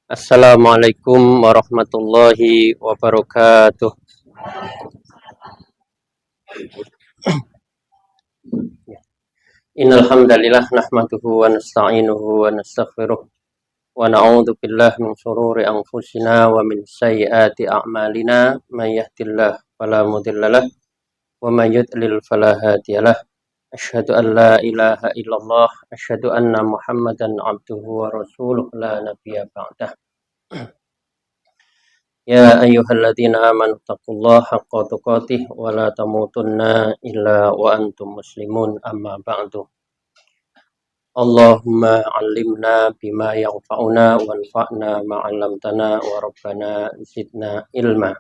Assalamualaikum warahmatullahi wabarakatuh. Innal hamdalillah nahmaduhu wa nasta'inuhu wa nastaghfiruh wa na'udzu billahi min shururi anfusina wa min sayyiati a'malina may yahdihillahu fala mudhillalah wa may yudlil fala hadiyalah. Asyhadu an la ilaha illallah asyhadu anna Muhammadan abduhu wa rasuluh la nabiyya ba'dah. Ya ayyuhalladzina amanu taqullaha haqqa tuqatih wa la tamutunna illa wa antum muslimun amma ba'du. Allahumma 'allimna bima yanfa'una wanfa'na ma 'allamtana wa rabbana zidna ilma.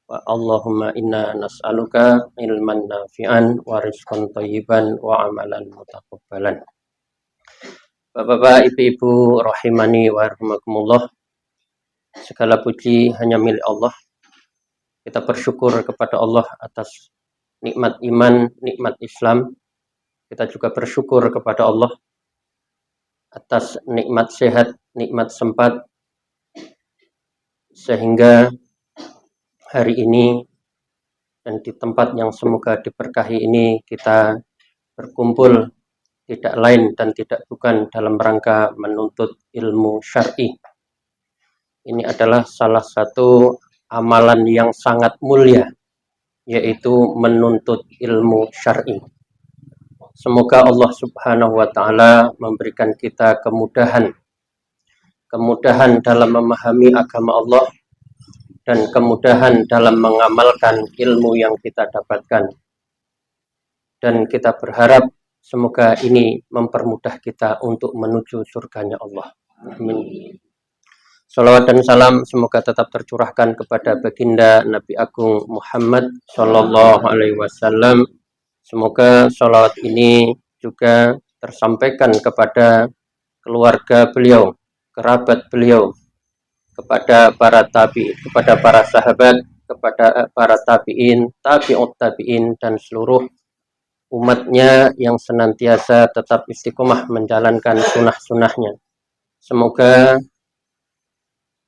Wa Allahumma inna nas'aluka ilman nafi'an wa rizqan thayyiban wa amalan mutaqabbalan. Bapak-bapak, ibu-ibu rahimani wa rahimakumullah. Segala puji hanya milik Allah. Kita bersyukur kepada Allah atas nikmat iman, nikmat Islam. Kita juga bersyukur kepada Allah atas nikmat sehat, nikmat sempat, sehingga hari ini dan di tempat yang semoga diberkahi ini kita berkumpul tidak lain dan tidak bukan dalam rangka menuntut ilmu syar'i. Ini adalah salah satu amalan yang sangat mulia, yaitu menuntut ilmu syar'i. Semoga Allah Subhanahu wa Ta'ala memberikan kita kemudahan dalam memahami agama Allah dan kemudahan dalam mengamalkan ilmu yang kita dapatkan. Dan kita berharap semoga ini mempermudah kita untuk menuju surganya Allah. Amin. Salawat dan salam semoga tetap tercurahkan kepada baginda Nabi Agung Muhammad Sallallahu Alaihi Wasallam. Semoga salawat ini juga tersampaikan kepada keluarga beliau, kerabat beliau, kepada para tabi, kepada para sahabat, kepada para tabiin, tabi'ut tabiin, dan seluruh umatnya yang senantiasa tetap istiqomah menjalankan sunnah-sunnahnya. Semoga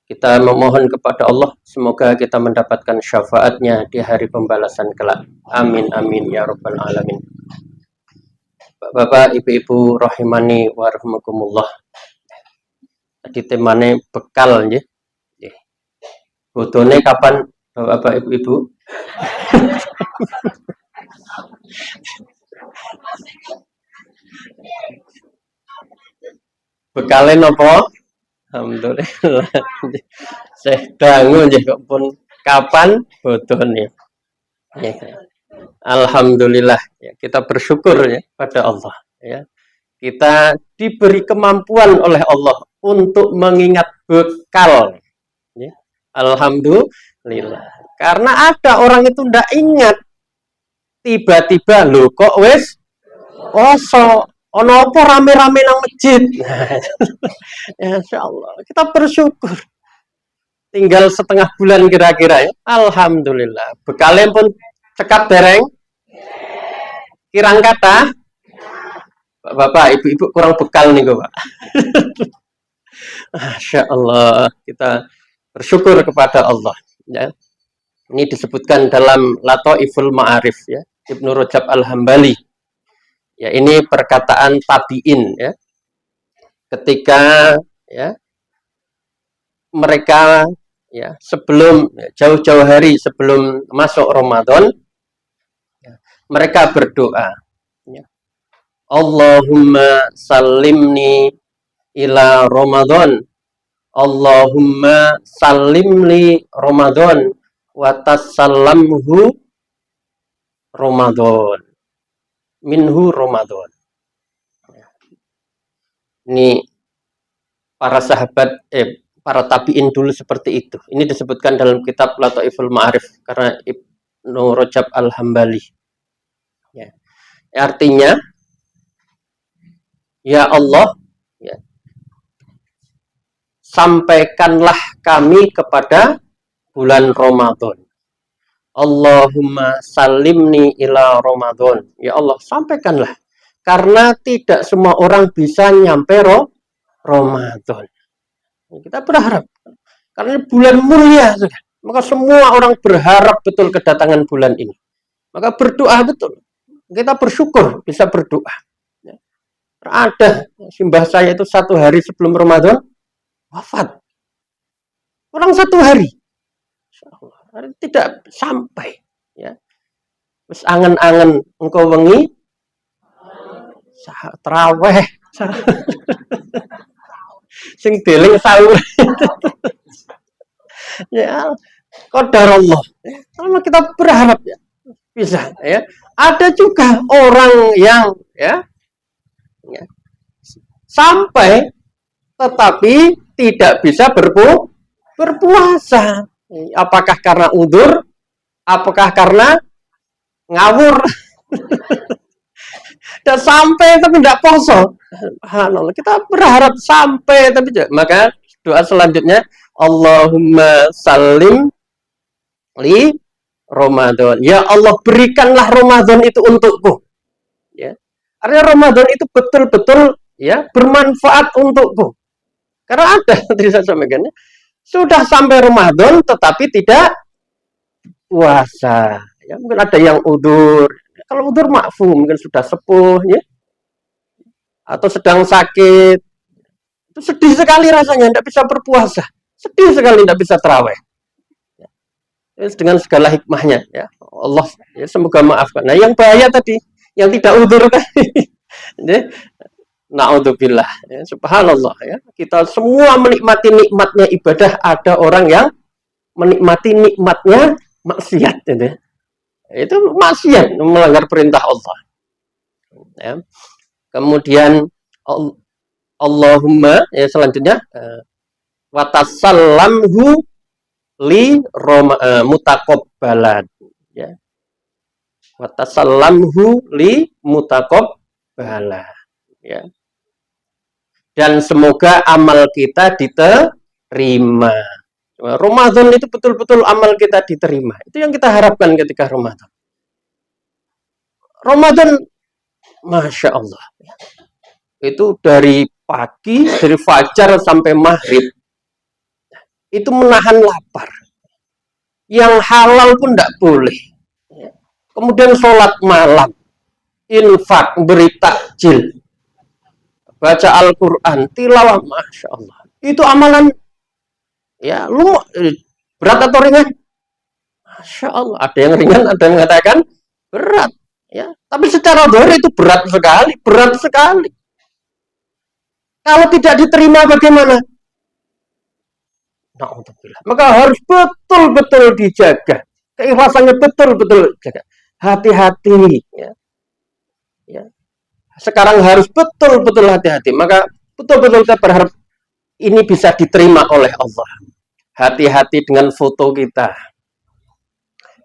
kita memohon kepada Allah, semoga kita mendapatkan syafaatnya di hari pembalasan kelak. Amin, amin, ya rabbal alamin. Bapak, ibu-ibu, rahimani wa rahimakumullah. Tadi temane bekal, ya. Bodone kapan, bapak, ibu-ibu? Bekale nopo? Alhamdulillah. Saya dangu nggih kok pun kapan bodone. Ya. Alhamdulillah ya, kita bersyukur ya pada Allah ya. Kita diberi kemampuan oleh Allah untuk mengingat bekal ya. Alhamdulillah. Karena ada orang itu ndak ingat, tiba-tiba lho kok wis poso. Ono apa rame-rame nang masjid. Ya insyaallah kita bersyukur. Tinggal setengah bulan kira-kira ya. Alhamdulillah. Bekalnya pun cekap dereng. Kirang kata. Bapak, ibu-ibu kurang bekal nih Pak. Masya Allah. Kita bersyukur kepada Allah. Ya. Ini disebutkan dalam Lataiful Ma'arif ya. Ibnu Rajab Al-Hambali. Ya, ini perkataan tabiin ya. Ketika ya mereka ya sebelum jauh-jauh hari sebelum masuk Ramadan ya, mereka berdoa ya. Allahumma salimni ila Ramadan. Allahumma salimli Ramadan wa tasallamhu Ramadan. Minhu Ramadan. Ini para sahabat para tabiin dulu seperti itu. Ini disebutkan dalam kitab Lataiful Ma'arif karena Ibnu Rajab Al-Hambali. Ya. Artinya ya Allah ya, sampaikanlah kami kepada bulan Ramadan. Allahumma salimni ila Ramadan. Ya Allah, sampaikanlah. Karena tidak semua orang bisa nyampe Ramadan. Kita berharap karena bulan mulia sudah. Maka semua orang berharap betul kedatangan bulan ini. Maka berdoa betul. Kita bersyukur bisa berdoa. Ada simbah saya itu 1 hari sebelum Ramadan wafat. Orang 1 hari. Tidak sampai. Ya. Terus angen-angen engkau wengi traweh. Sing deling sahur. Ya, qadar Allah. Kalau kita berharap ya bisa ya. Ada juga orang yang ya sampai tetapi tidak bisa berpuasa. Apakah karena udzur? Apakah karena ngawur? Dan sampai tapi tidak poso. Subhanallah. Kita berharap sampai tapi maka doa selanjutnya Allahumma salim li Ramadan. Ya Allah, berikanlah Ramadan itu untukku. Ya. Artinya Ramadan itu betul-betul ya bermanfaat untukku. Karena ada tadi saya sampaikan sudah sampai Ramadan tetapi tidak puasa. Ya, mungkin ada yang udzur. Kalau udzur mafhum, mungkin sudah sepuh ya. Atau sedang sakit. Itu sedih sekali rasanya tidak bisa berpuasa. Sedih sekali tidak bisa tarawih. Dengan segala hikmahnya ya. Allah ya, semoga maafkan. Nah, yang bahaya tadi yang tidak udzur tadi. Na'udzubillah ya, subhanallah ya. Kita semua menikmati nikmatnya ibadah, ada orang yang menikmati nikmatnya maksiat gitu. Itu maksiat, melanggar perintah Allah. Ya. Kemudian Allahumma ya selanjutnya wa tasallamhu li mutaqabbalan ya. Wa tasallamhu li mutaqabbalan ya. Dan semoga amal kita diterima. Ramadan itu betul-betul amal kita diterima. Itu yang kita harapkan ketika Ramadan. Ramadan, Masya Allah. Itu dari pagi, dari fajar sampai maghrib. Itu menahan lapar. Yang halal pun tidak boleh. Kemudian sholat malam. Infak, beri takjil. Baca Al-Quran, tilawah, Masya Allah. Itu amalan, ya, lu berat atau ringan? Masya Allah. Ada yang ringan, ada yang mengatakan berat. Ya, tapi secara zahir itu berat sekali. Kalau tidak diterima bagaimana? Na'udzubillah. Maka harus betul-betul dijaga. Keikhlasannya betul-betul dijaga. Hati-hati. Ya. Ya. Sekarang harus betul-betul hati-hati. Maka betul-betul kita berharap ini bisa diterima oleh Allah. Hati-hati dengan foto kita.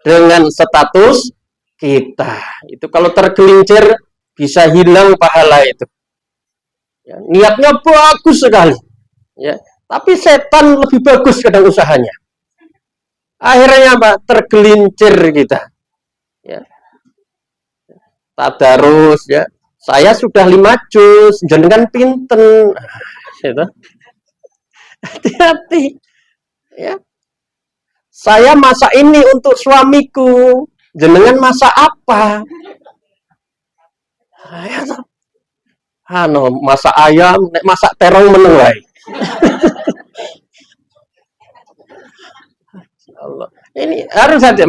Dengan status kita. Itu kalau tergelincir bisa hilang pahala itu. Ya, niatnya bagus sekali. Ya, tapi setan lebih bagus kadang usahanya. Akhirnya apa? Tergelincir kita. Ya. Tadarus ya. Saya sudah 5 juz, jenengan pinten. Gitu. Hati-hati. Ya. Saya masak ini untuk suamiku. Jenengan masak apa? Masak ayam, masak terong meneng wae. Allah. Ini harus saja.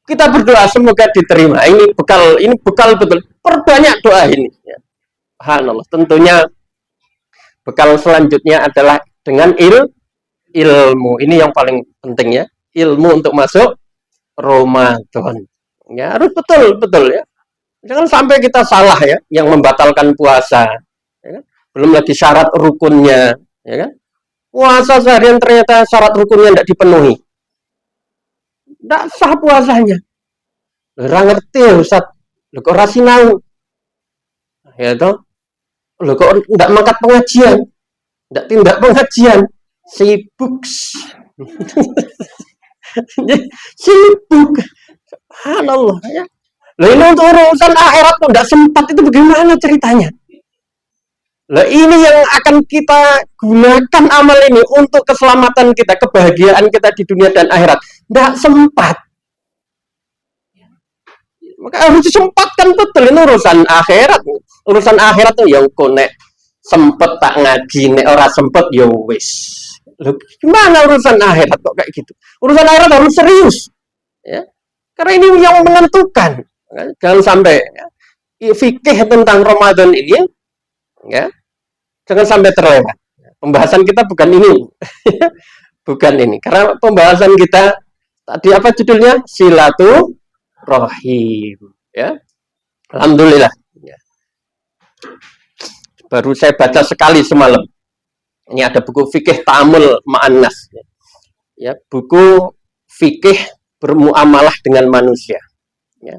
Kita berdoa semoga diterima. Ini bekal betul. Perbanyak doa ini. Ya. Subhanallah. Tentunya bekal selanjutnya adalah dengan ilmu. Ini yang paling penting ya. Ilmu untuk masuk Ramadan. Ya, harus betul ya. Jangan sampai kita salah ya, yang membatalkan puasa. Ya kan? Belum lagi syarat rukunnya. Ya kan? Puasa seharian ternyata syarat rukunnya tidak dipenuhi. Tidak sah puasanya. Ora ngerti Ustaz. Lho kok ora sinau. Ya toh? Lho kok enggak mangkat pengajian. Enggak tindak pengajian. Sibuk. Sibuk. Subhanallah ya. Lah ini untuk urusan akhirat kok enggak sempat itu bagaimana ceritanya? Lah ini yang akan kita gunakan amal ini untuk keselamatan kita, kebahagiaan kita di dunia dan akhirat. Tidak sempat. Maka harus disempatkan betul ini urusan akhirat. Urusan akhirat tuh yang konek sempet tak ngaji, nek ora sempet ya wis. Loh, gimana urusan akhirat kok kayak gitu? Urusan akhirat harus serius. Ya. Karena ini yang menentukan. Jangan sampai ya, fikih tentang Ramadan ini ya, jangan sampai terlewat. Pembahasan kita bukan ini. Bukan ini. Karena pembahasan kita tadi apa judulnya? Silaturahim. Ya. Alhamdulillah. Ya. Baru saya baca sekali semalam. Ini ada buku fikih ta'amul ma'annas. Ya, buku fikih bermuamalah dengan manusia. Ya.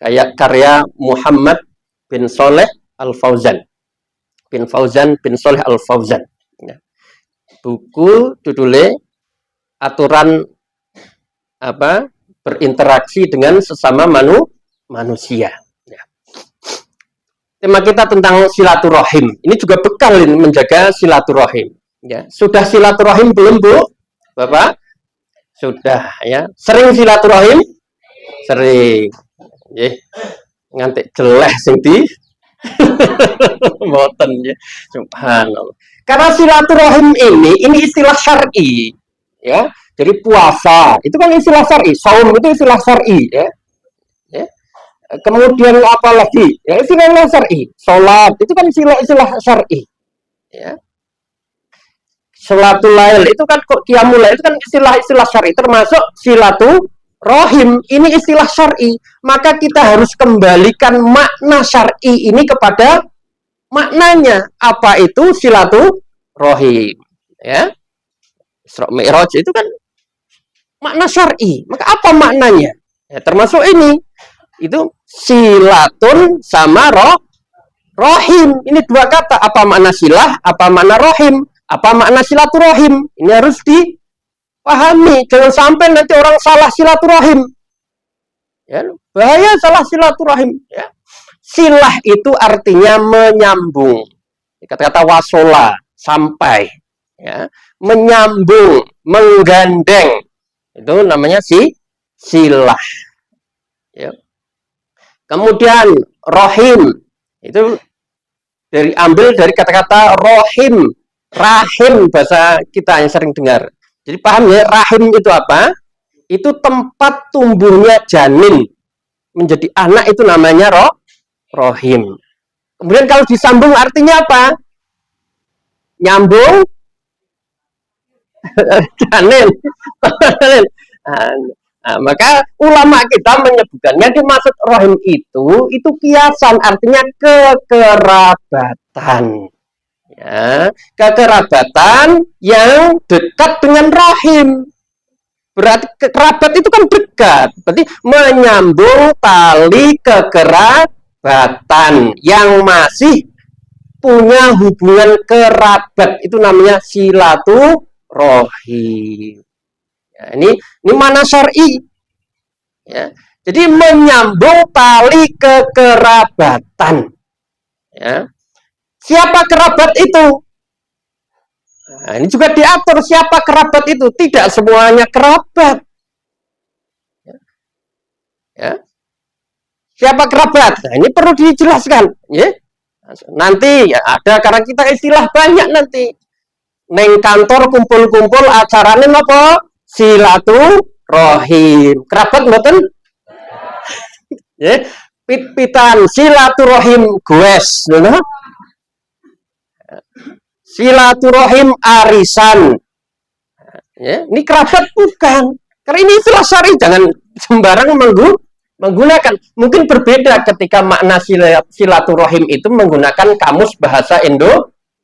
Kayak karya Muhammad bin Soleh Al-Fauzan. Bin Soleh Al-Fauzan. Ya. Buku judulnya aturan apa? Berinteraksi dengan sesama manusia. Ya. Tema kita tentang silaturahim. Ini juga bekal ini menjaga silaturahim. Ya. Sudah silaturahim belum, Bu? Bapak? Sudah ya. Sering silaturahim? Sering. Nggih. Nganti jeleh sing di mboten ya. Subhanallah. Karena silaturahim ini istilah syar'i. Ya. Jadi puasa itu kan istilah syar'i, saum itu istilah syar'i ya. Ya. Kemudian apa lagi? Ya istilah syar'i. Salat itu kan istilah syar'i. Ya. Salatul lail itu kan qiyamul lail itu kan istilah syar'i termasuk silaturahim ini istilah syar'i. Maka kita harus kembalikan makna syar'i ini kepada maknanya. Apa itu silaturahim? Ya. Isra Mi'raj itu kan makna syar'i. Maka apa maknanya? Ya, termasuk ini. Itu silatun sama rohim. Ini dua kata. Apa makna silah? Apa makna rohim? Apa makna silaturahim? Ini harus dipahami. Jangan sampai nanti orang salah silaturahim. Ya, bahaya salah silaturahim. Ya. Silah itu artinya menyambung. Kata-kata wasola, sampai. Ya. Menyambung, menggandeng. Itu namanya silah. Ya. Kemudian rohim itu ambil dari kata-kata rohim, rahim bahasa kita yang sering dengar. Jadi paham ya, rahim itu apa? Itu tempat tumbuhnya janin menjadi anak itu namanya rohim. Kemudian kalau disambung artinya apa? Nyambung janin. Nah, maka ulama kita menyebutkannya dimaksud rohim itu kiasan artinya kekerabatan. Ya, kekerabatan yang dekat dengan rahim. Berarti kerabat itu kan dekat. Berarti menyambung tali kekerabatan yang masih punya hubungan kerabat itu namanya silaturahim. Ya, ini mana syar'i. Ya. Jadi menyambung tali kekerabatan. Ya. Siapa kerabat itu? Nah, ini juga diatur siapa kerabat itu. Tidak semuanya kerabat. Ya. Siapa kerabat? Nah, ini perlu dijelaskan. Ya. Nanti ya, ada karena kita istilah banyak nanti. Neng kantor kumpul-kumpul acaranya apa? Silaturahim. Kerabat mboten? Ya. Pit-pitan silaturahim goes, ngono. Silaturahim arisan. Ya, ini kerabat bukan. Karena ini istilah syar'i, jangan sembarang menggunakan. Mungkin berbeda ketika makna silaturahim itu menggunakan kamus bahasa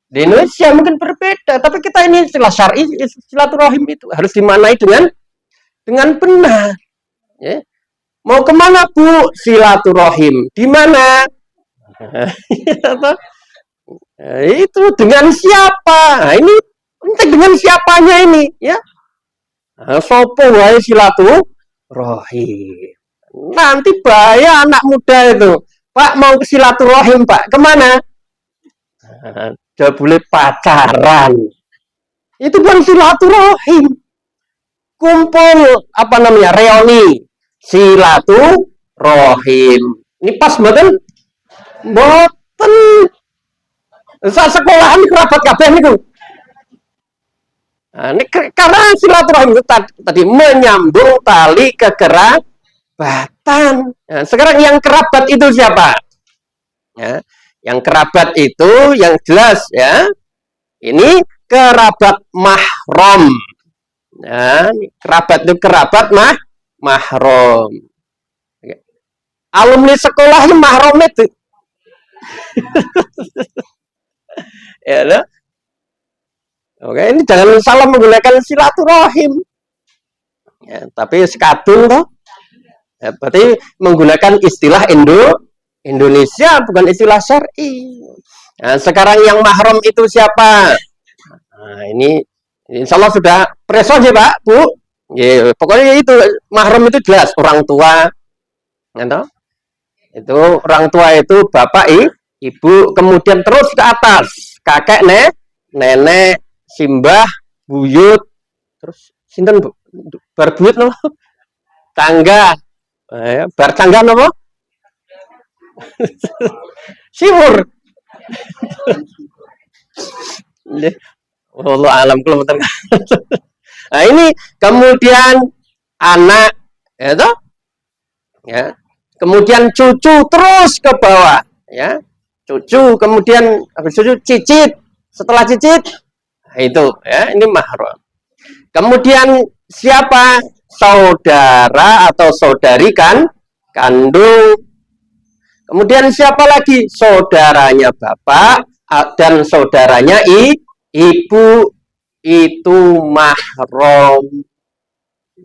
di Indonesia mungkin berbeda. Tapi kita ini istilah syar'i, silaturahim itu harus dimaknai dengan benar. Ya. Mau kemana Bu? Silaturahim. Di mana? Nah, itu dengan siapa? Nah, ini penting dengan siapanya ini, ya. Nah, sopo wae silaturahim. Nanti bahaya anak muda itu. Pak mau ke silaturahim, Pak. Kemana? Jebule pacaran. Itu bukan silaturahim. Kumpul apa namanya? Reuni silaturahim. Ini pas mboten? Mboten. Saat sekolahan kerabat kabeh niku. Nah, ini karena silaturahim itu tadi menyambung tali kekerabatan. Nah, sekarang yang kerabat itu siapa? Ya, yang kerabat itu yang jelas ya. Ini kerabat mahram. Ya, kerabat itu kerabat mahram. Alumni sekolah ini mahram itu. Ya, nah. Oke, ini jangan salah menggunakan silaturahim. Ya, tapi sekadung toh. Ya, berarti menggunakan istilah Indonesia bukan istilah syar'i. Nah, sekarang yang mahram itu siapa? Nah, ini insya Allah sudah preso aja Pak, Bu. Ya, pokoknya itu mahram itu jelas orang tua. Gitu? Itu orang tua itu bapak, ibu, kemudian terus ke atas kakek, nenek, simbah, buyut, terus sinten Bu? Bar buyut no? Tangga. Bar tangga no? Siwur. Allah alam kalau betul. Nah, ini kemudian anak, ya toh? Ya. Kemudian cucu terus ke bawah, ya. Cucu, kemudian habis cucu cicit. Setelah cicit, nah itu ya, ini mahram. Kemudian siapa? Saudara atau saudari kandung. Kemudian siapa lagi? Saudaranya bapak dan saudaranya ibu, itu mahram.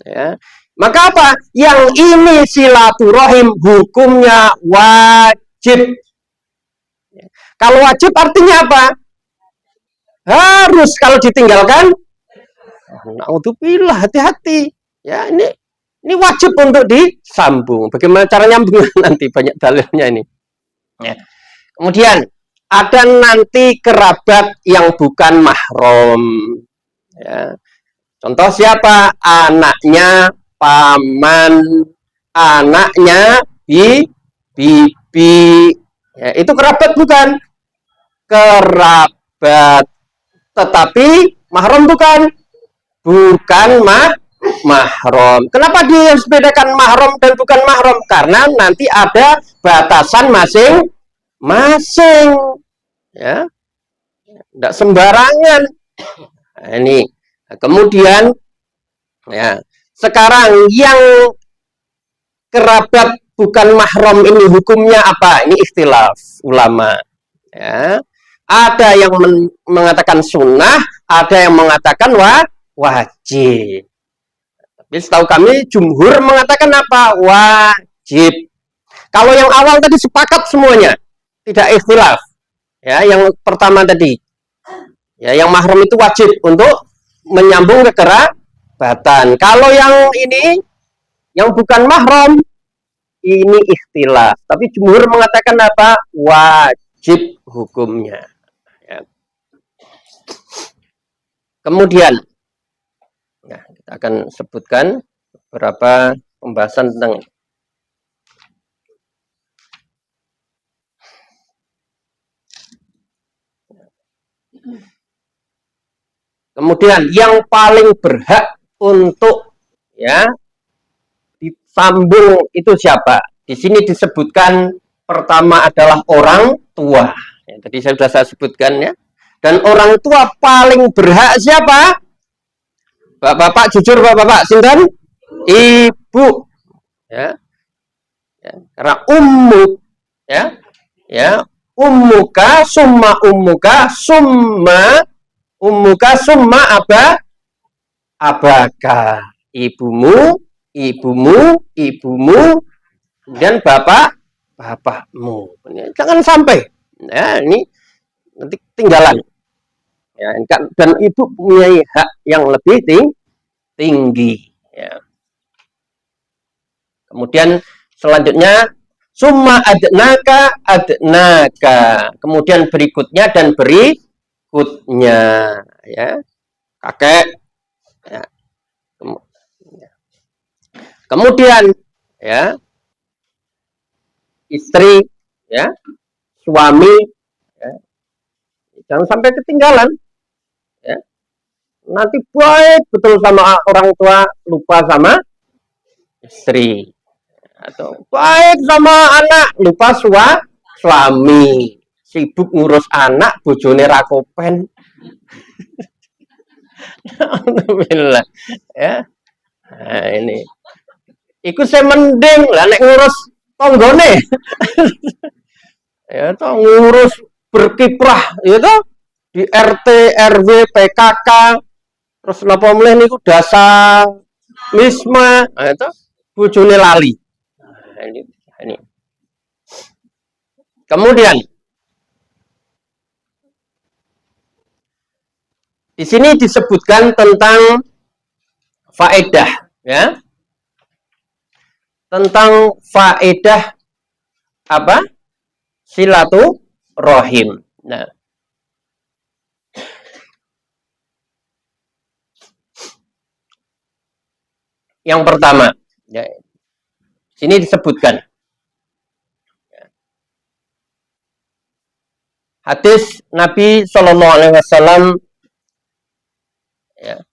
Ya. Maka apa? Yang ini silaturahim hukumnya wajib. Kalau wajib artinya apa? Harus, kalau ditinggalkan naudzubillah, hati-hati. Ya, ini wajib untuk disambung. Bagaimana cara nyambung nanti banyak dalilnya ini. Ya. Kemudian ada nanti kerabat yang bukan mahram. Ya. Contoh siapa? Anaknya paman, anaknya bibi. Ya, itu kerabat bukan? Kerabat. Tetapi mahram bukan? Bukan mahram. Kenapa dia harus bedakan mahram dan bukan mahram? Karena nanti ada batasan masing-masing. Ya. Tidak sembarangan. Nah, ini. Kemudian ya, sekarang yang kerabat bukan mahram ini hukumnya apa? Ini ikhtilaf ulama. Ya. Ada yang mengatakan sunnah, ada yang mengatakan wajib. Tapi setahu kami jumhur mengatakan apa? Wajib. Kalau yang awal tadi sepakat semuanya, tidak ikhtilaf. Ya, yang pertama tadi, ya, yang mahram itu wajib untuk menyambung ke kerabatan. Kalau yang ini, yang bukan mahram, ini ikhtilaf. Tapi jumhur mengatakan apa? Wajib hukumnya. Ya. Kemudian, nah, kita akan sebutkan beberapa pembahasan tentang kemudian yang paling berhak untuk ya disambung itu siapa? Di sini disebutkan pertama adalah orang tua. Ya, tadi sudah saya sebutkan ya. Dan orang tua paling berhak siapa? Bapak-bapak jujur bapak-bapak, sinten? Ibu. Ya. Ya, karena ummu ya. Ya, ummuka summa abaka, ibumu, dan bapakmu. Jangan sampai ya, ini nanti ketinggalan. Ya, dan ibu punya hak yang lebih tinggi. Ya. Kemudian selanjutnya Summa adnaka. Kemudian berikutnya dan berikutnya, ya. Kakek, ya. Kemudian, ya, istri, ya, suami, ya. Jangan sampai ketinggalan, ya. Nanti baik betul sama orang tua, lupa sama istri. Atau baik sama anak, lupa suami. Sibuk ngurus anak, bojone rakopen. Alhamdulillah, ya. Nah, ini. Iku saya mending lah nek ngurus tonggone. Ya toh ngurus berkiprah, ya toh di RT, RW, PKK, terus napa meneh niku dasa Wisma, itu bojone lali. Nah, ini. Kemudian di sini disebutkan tentang faedah, ya. Tentang faedah apa? Silaturahim. Nah, yang pertama, ya, sini disebutkan hadis Nabi Shallallahu Alaihi Wasallam, ya,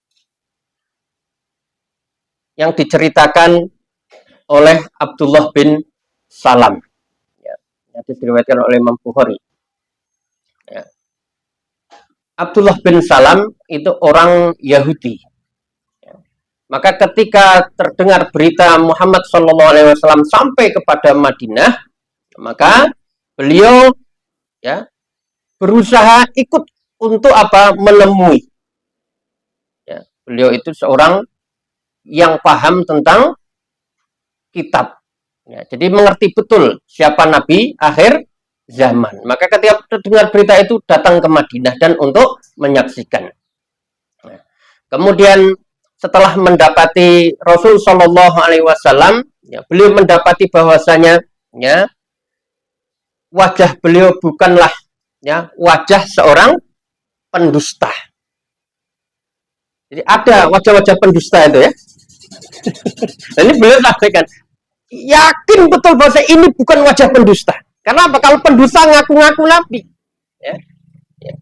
yang diceritakan oleh Abdullah bin Salam, ya, yang diriwayatkan oleh Imam Bukhari. Ya. Abdullah bin Salam itu orang Yahudi. Ya. Maka ketika terdengar berita Muhammad Shallallahu Alaihi Wasallam sampai kepada Madinah, maka beliau, ya, berusaha ikut untuk apa? Menemui. Ya. Beliau itu seorang yang paham tentang kitab, ya, jadi mengerti betul siapa Nabi akhir zaman. Maka ketika terdengar berita itu datang ke Madinah dan untuk menyaksikan. Nah, kemudian setelah mendapati Rasul Shallallahu Alaihi Wasallam, ya, beliau mendapati bahwasanya, ya, wajah beliau bukanlah, ya, wajah seorang pendusta. Jadi ada wajah-wajah pendusta itu, ya. Ini beliau sampaikan, yakin betul bahwa ini bukan wajah pendusta. Karena apa? Kalau pendusta ngaku-ngaku Nabi, ya, ya,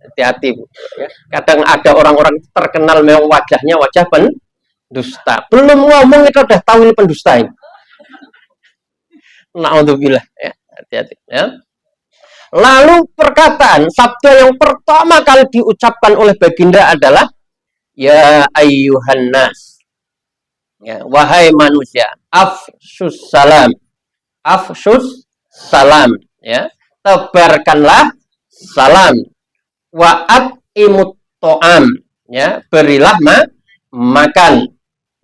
hati-hati, Bu. Ya. Kadang ada orang-orang terkenal memang wajahnya wajah pendusta. Belum ngomong itu udah tahu ini pendusta ini. Na'udzubillah, ya, hati-hati, ya. Lalu perkataan sabda yang pertama kali diucapkan oleh baginda adalah ya ayyuhan nas. Ya, wahai manusia, afsus salam, ya, tebarkanlah salam, wa'at imut to'am, ya, berilah makan,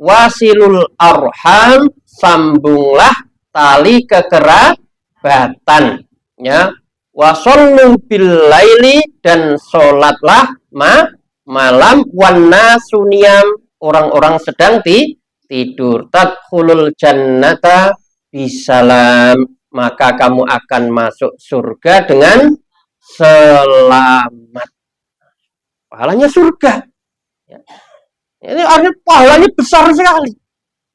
wasilul arham, sambunglah tali kekerabatan, ya, wasollu bil laili, dan sholatlah malam, wana suniyam, orang-orang sedang tidur, tadkhulul jannata bisalam, maka kamu akan masuk surga dengan selamat. Pahalanya surga, ya. Ini artinya pahalanya besar sekali,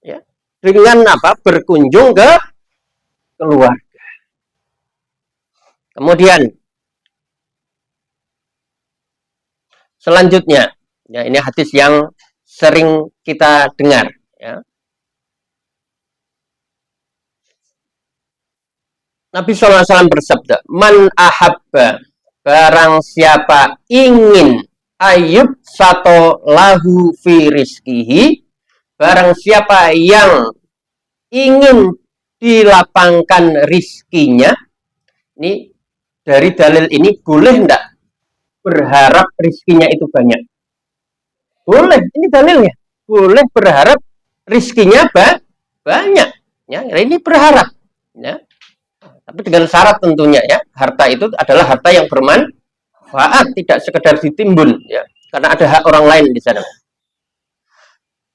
ya, dengan apa? Berkunjung ke keluarga. Kemudian selanjutnya, ya, ini hadis yang sering kita dengar, ya. Nabi SAW bersabda, man ahabba, barang siapa ingin ayub sato lahu fi rizkihi, barang siapa yang ingin dilapangkan rizkinya. Ini dari dalil ini boleh enggak berharap rizkinya itu banyak? Boleh, ini dalilnya. Boleh berharap rizkinya banyak, ya. Ini berharap, ya. Tapi dengan syarat tentunya, ya, harta itu adalah harta yang bermanfaat, tidak sekedar ditimbun, ya, karena ada hak orang lain di sana.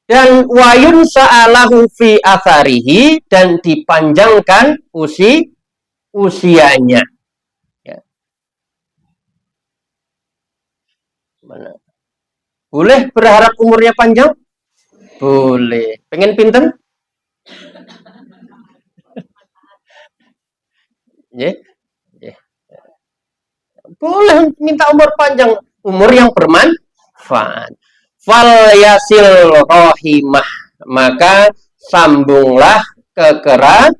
Dan wayun sa'alahu fi atharihi, dan dipanjangkan usianya. Ya. Mana? Boleh berharap umurnya panjang? Boleh. Pengen pinten? Ya. Ya. Boleh minta umur panjang, umur yang bermanfaat. Fal yasil rohimah, maka sambunglah kekerabatan.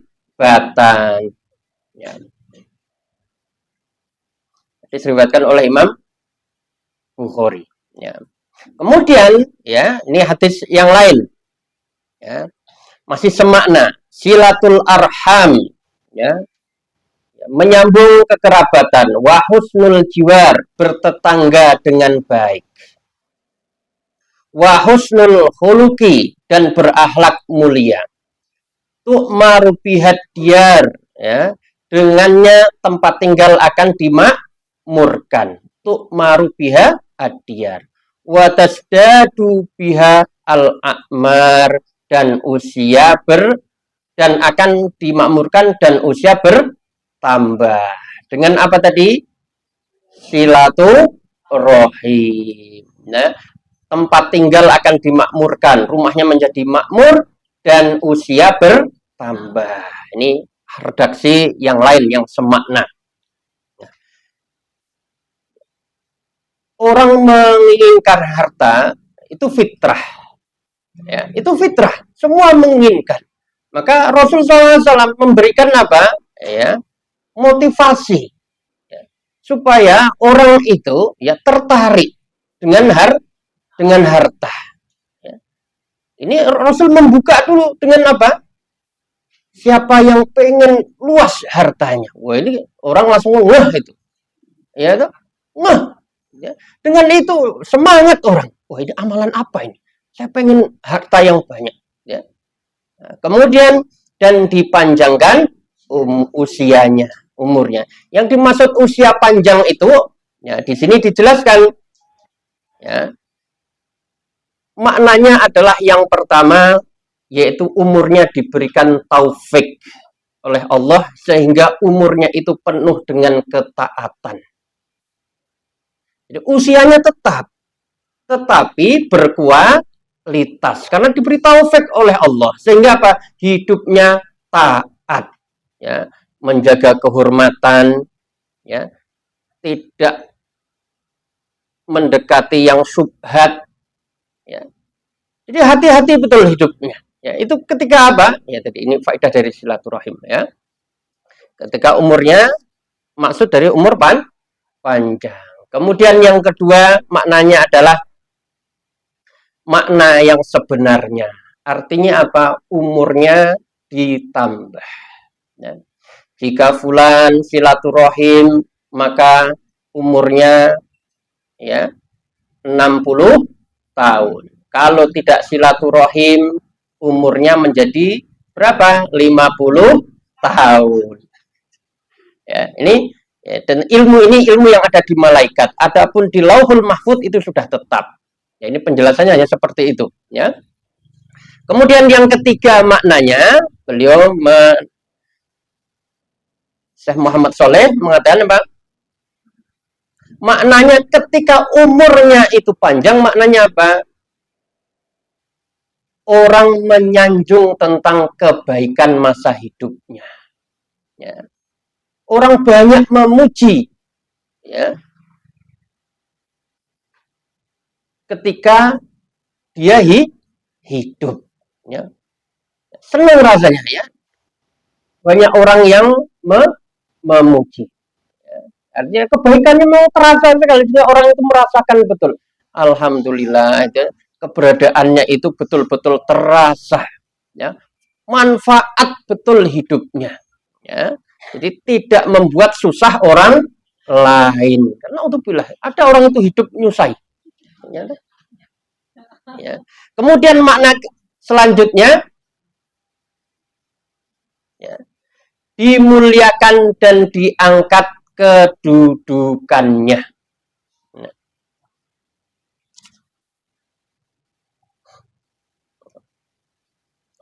Ya. Diseriwayatkan oleh Imam Bukhari. Ya. Kemudian, ya, ini hadis yang lain, ya, masih semakna, silatul arham, ya, menyambung kekerabatan, wahusnul jiwar, bertetangga dengan baik, wahusnul khuluki, dan berakhlak mulia, tu'maru bihat diyar, ya, dengannya tempat tinggal akan dimakmurkan, tu'maru biha ad-diyar, wa tasdadu biha al-a'mar, dan usia dan akan dimakmurkan dan usia bertambah. Dengan apa tadi? Silaturahim. Nah, tempat tinggal akan dimakmurkan, rumahnya menjadi makmur dan usia bertambah. Ini redaksi yang lain yang semakna. Orang menginginkan harta itu fitrah, ya, itu fitrah, semua menginginkan. Maka Rasulullah SAW memberikan apa? Ya, motivasi, ya, supaya orang itu ya tertarik dengan harta. Ya. Ini Rasul membuka dulu dengan apa? Siapa yang pengen luas hartanya? Wah, ini orang langsung ngeh itu, ya tuh, ngeh. Ya. Dengan itu semangat orang. Wah, ini amalan apa ini? Saya pengen harta yang banyak. Ya. Nah, kemudian dan dipanjangkan usianya, umurnya. Yang dimaksud usia panjang itu, ya, di sini dijelaskan, ya, maknanya adalah yang pertama, yaitu umurnya diberikan taufik oleh Allah sehingga umurnya itu penuh dengan ketaatan. Jadi usianya tetap, tetapi berkualitas karena diberi taufik oleh Allah sehingga apa? Hidupnya taat, ya, menjaga kehormatan, ya, tidak mendekati yang subhat, ya. Jadi hati-hati betul hidupnya. Ya, itu ketika apa? Ya, tadi ini faedah dari silaturahim, ya. Ketika umurnya, maksud dari umur panjang. Kemudian yang kedua maknanya adalah makna yang sebenarnya. Artinya apa? Umurnya ditambah. Ya. Jika fulan silaturahim, maka umurnya, ya, 60 tahun. Kalau tidak silaturahim, umurnya menjadi berapa? 50 tahun. Ya, ini, ya, dan ilmu ini ilmu yang ada di malaikat. Adapun di Lauhul Mahfuz itu sudah tetap. Ya, ini penjelasannya hanya seperti itu, ya. Kemudian yang ketiga maknanya, beliau Syekh Muhammad Soleh mengatakan apa? Maknanya ketika umurnya itu panjang, maknanya apa? Orang menyanjung tentang kebaikan masa hidupnya. Ya. Orang banyak memuji, ya, ketika dia hidup, ya. Senang rasanya, ya. Banyak orang yang memuji. Ya. Artinya kebaikannya mau terasa sekali, orang itu merasakan betul. Alhamdulillah, itu keberadaannya itu betul-betul terasa, ya. Manfaat betul hidupnya, ya. Jadi tidak membuat susah orang lain. Karena untuk bilah ada orang itu hidup nyusai. Ya. Ya. Kemudian makna selanjutnya, ya, dimuliakan dan diangkat kedudukannya. Nah.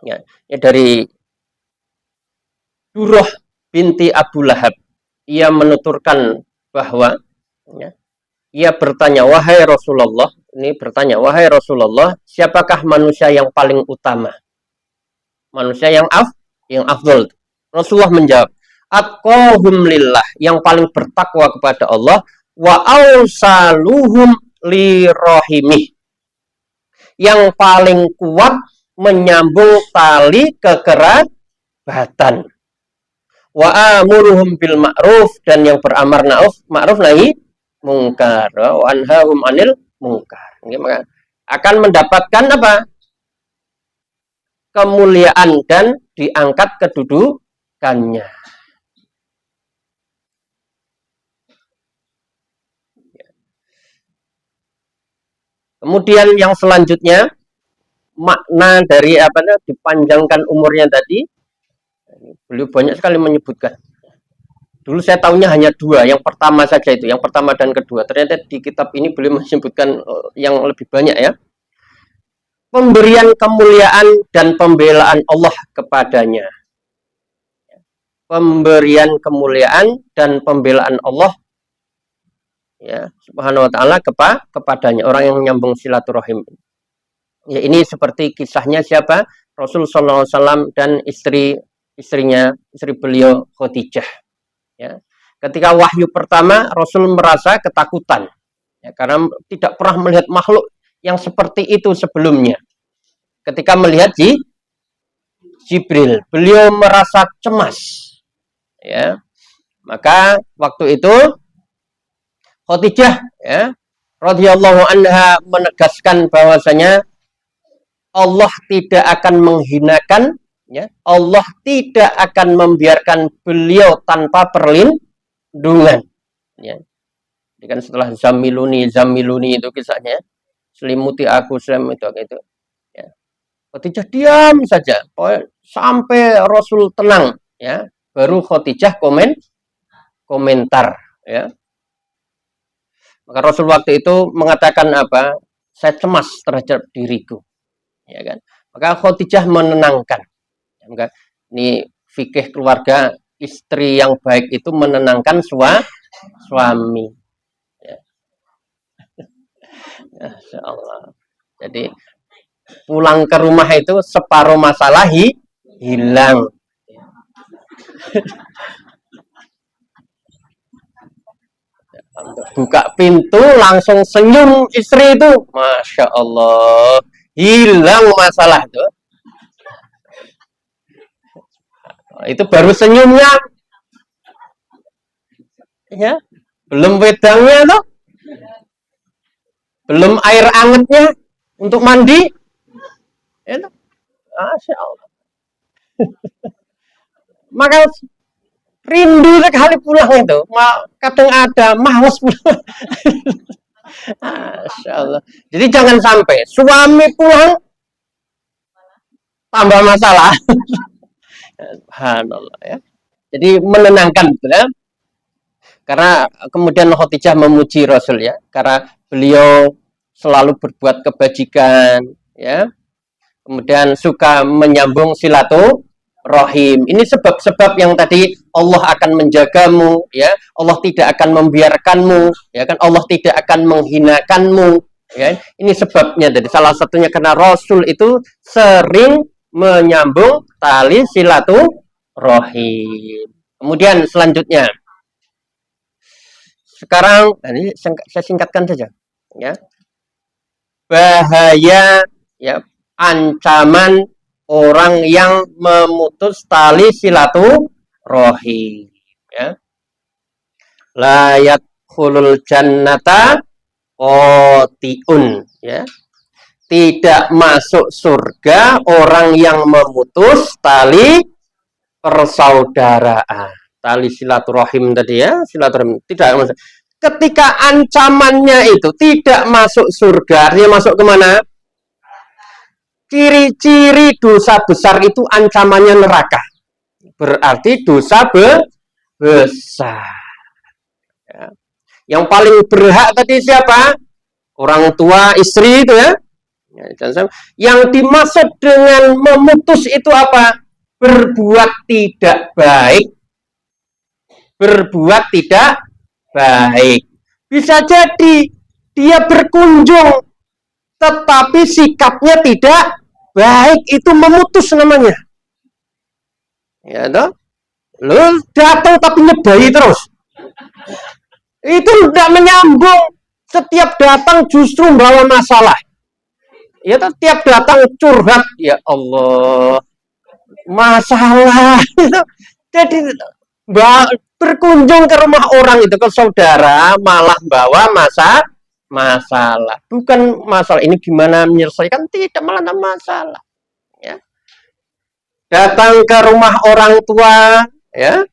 ya dari Durrah binti Abu Lahab. Ia menuturkan bahwa ya, ia bertanya, wahai Rasulullah, ini bertanya, wahai Rasulullah, siapakah manusia yang paling utama? Manusia yang afdol. Rasulullah menjawab, atqahum lillah, yang paling bertakwa kepada Allah, wa ausaluhum li rahimih, yang paling kuat menyambung tali kekerabatan. Wa amuruhum bil ma'ruf, dan yang beramar ma'ruf nahi mungkar, wa anhahum anil mungkar. Maka akan mendapatkan apa? Kemuliaan dan diangkat kedudukannya. Kemudian yang selanjutnya, makna dari dipanjangkan umurnya tadi, beliau banyak sekali menyebutkan. Dulu saya tahunya hanya dua, yang pertama saja itu, yang pertama dan kedua. Ternyata di kitab ini beliau menyebutkan yang lebih banyak ya. Pemberian kemuliaan dan pembelaan Allah kepadanya. Pemberian kemuliaan dan pembelaan Allah ya Subhanahu wa taala kepadanya, orang yang menyambung silaturahim. Ya, ini seperti kisahnya siapa? Rasul sallallahu alaihi wasallam dan istri beliau Khadijah. Ya. Ketika wahyu pertama, Rasul merasa ketakutan. Ya, karena tidak pernah melihat makhluk yang seperti itu sebelumnya. Ketika melihat Jibril, beliau merasa cemas. Ya. Maka waktu itu Khadijah ya radhiyallahu anha menegaskan bahwasanya Allah tidak akan menghinakan ya, Allah tidak akan membiarkan beliau tanpa perlindungan ya. Jadi kan setelah zamiluni itu kisahnya, selimuti aku itu ya. Khadijah diam saja sampai Rasul tenang ya, baru Khadijah komentar ya. Maka Rasul waktu itu mengatakan apa? Saya cemas terhadap diriku. Ya kan? Maka Khadijah menenangkan. Maka ini fikih keluarga, istri yang baik itu menenangkan suami. Ya. Masya Allah. Jadi pulang ke rumah itu separuh masalah hilang. Buka pintu langsung senyum istri itu, Masya Allah, hilang masalah tuh. Itu baru senyumnya ya, belum wedangnya tuh, belum air angetnya untuk mandi ya, Masya Allah. Maka rindu sekali pulang itu, kadang ada malas pulang. Masya Allah. Jadi jangan sampai suami pulang tambah masalah. Subhanallah ya. Jadi menenangkan ya. Karena kemudian Khadijah memuji Rasul ya, karena beliau selalu berbuat kebajikan ya. Kemudian suka menyambung silaturahim. Ini sebab-sebab yang tadi Allah akan menjagamu ya, Allah tidak akan membiarkanmu ya kan, Allah tidak akan menghinakanmu ya. Ini sebabnya, jadi salah satunya karena Rasul itu sering menyambung tali silaturahim. Kemudian selanjutnya, sekarang ini saya singkatkan saja ya, bahaya ya, ancaman orang yang memutus tali silaturahim ya. La yadkhulul jannata qati'un ya. Tidak masuk surga orang yang memutus tali persaudaraan. Tali silaturahim tadi ya, silaturahim tidak masuk. Ketika ancamannya itu tidak masuk surga, dia masuk kemana? Ciri-ciri dosa besar itu ancamannya neraka. Berarti dosa besar. Ya. Yang paling berhak tadi siapa? Orang tua istri itu ya. Ya, yang dimaksud dengan memutus itu apa? Berbuat tidak baik. Berbuat tidak baik. Bisa jadi dia berkunjung tetapi sikapnya tidak baik, itu memutus namanya. Ya toh? Lu datang tapi nyebai terus. Itu tidak menyambung. Setiap datang justru bawa masalah. Ya toh, tiap datang curhat, ya Allah, masalah. Jadi berkunjung ke rumah orang itu, ke saudara, malah bawa masalah. Bukan masalah ini gimana menyelesaikan, tidak, malah ada masalah. Ya. Datang ke rumah orang tua, ya,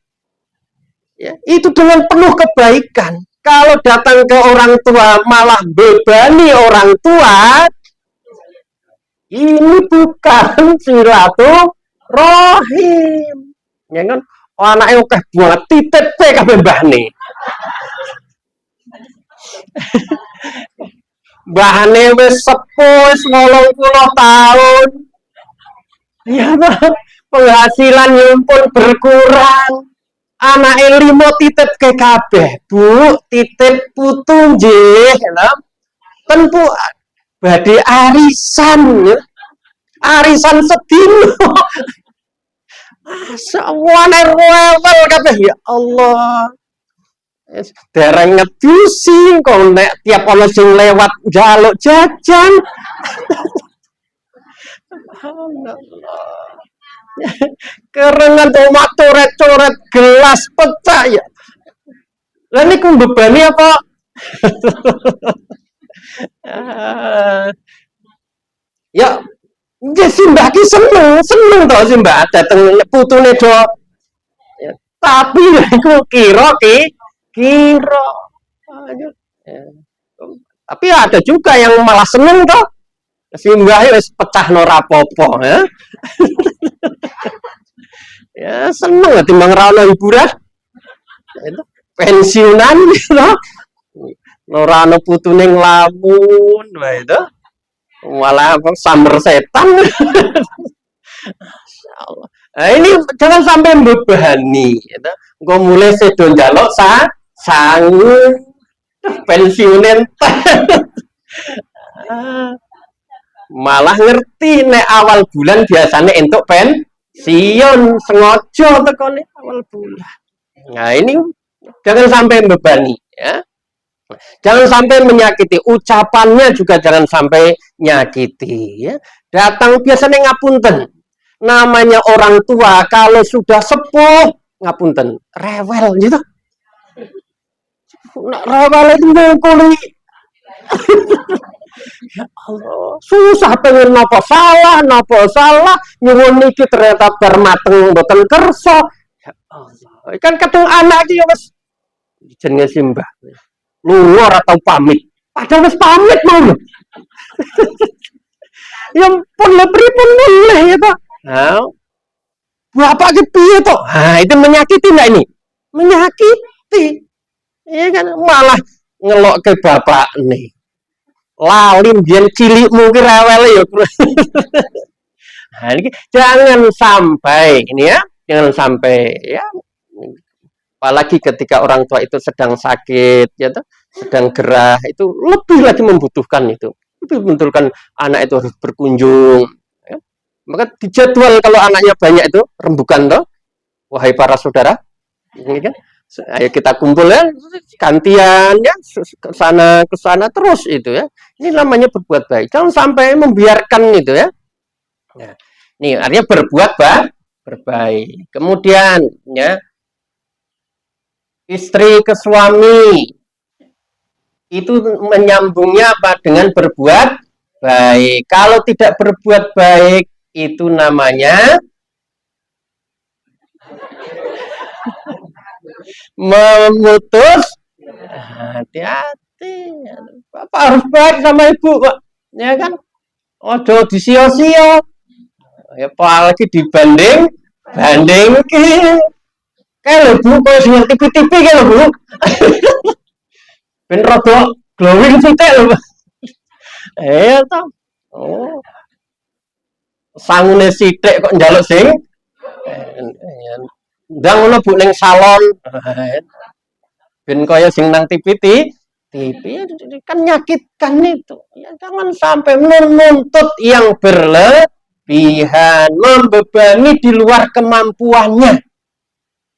itu dengan penuh kebaikan. Kalau datang ke orang tua malah bebani orang tua, ini bukan silaturahim. Ya kan? Oh, anaknya akeh buat titip kabeh mbahne. Mbahne wis sepuh 80 tahun. Ya, penghasilan pun berkurang. Anake 5 titip ke kabeh. Bu, titip putu nggih, lho. Kan Bu badhe arisan, ya. Arisan sedino. Semuanya rewel kabeh, ya Allah. Dereng ngedusi kok nek tiap ana sing lewat njaluk jajan. Kerengan tomat coret-coret gelas pecah ya. Lah niku mbebani apa? Ya, nggih simbah ki seneng to simbah dateng putune do. Ya, tapi niku kira. Ya. Tapi ada juga yang malah seneng toh. Simbah wis pecah rapopo, ya. Ya seneng timbang ra ono hiburan. Itu pensiunan gitu. Ora ono putune nglamun, wah itu. Malah samber setan. Masyaallah. Nah, ini jangan sampai membebani, gitu. Engko mulai sedo njaluk sangu pensiunen. Malah ngerti nek awal bulan biasanya entuk pensiun, sengaja tekone awal bulan. Nah, ini jangan sampai membebani, ya. Jangan sampai menyakiti, ucapannya juga jangan sampai nyakiti, ya. Datang biasanya ngapunten. Namanya orang tua kalau sudah sepuh ngapunten, rewel gitu. Rewel itu ngukuli. Ya Allah, susah pengen napa salah, nyuwun niki ternyata bar mateng mboten kersa. Ya Allah, kan kadang anak iki wis jenenge simbah. Luar atau pamit. Padahal wis pamit mau lho. Ya pun pripun mulih ya, Pak. Nah, bapak ki piye to? Nah, itu menyakiti enggak ini? Menyakiti. Iya kan malah ngelok ke bapak nih. Lali biyen cilikmu ki rewel ya. Nah, ini jangan sampai ini ya, jangan sampai ya. Apalagi ketika orang tua itu sedang sakit, ya toh, sedang gerah, itu lebih lagi membutuhkan itu. Lebih membutuhkan anak itu harus berkunjung. Ya. Maka dijadwal kalau anaknya banyak itu rembukan toh, wahai para saudara, ini kan. Ayo kita kumpul ya, gantian ya, ke sana terus itu ya. Ini namanya berbuat baik. Jangan sampai membiarkan itu ya. Nah, ini artinya berbuat berbaik. Kemudian ya, istri ke suami itu menyambungnya apa dengan berbuat baik. Kalau tidak berbuat baik itu namanya memutus. Hati-hati, Bapak harus baik sama ibu, Pak. Ya kan? Ojo disio-sio. Ya apalagi dibanding kayak lho Bu, kok sing tipi-tipi kayak lho Bu. Ben rada glowing sithik lho. Toh. Oh, sangune sithik kok njaluk sing ndang ngono Bu ning salon. Ben kaya sing nang TV kan menyakitkan itu. Ya, jangan sampai menuntut yang berlebihan, membebani di luar kemampuannya.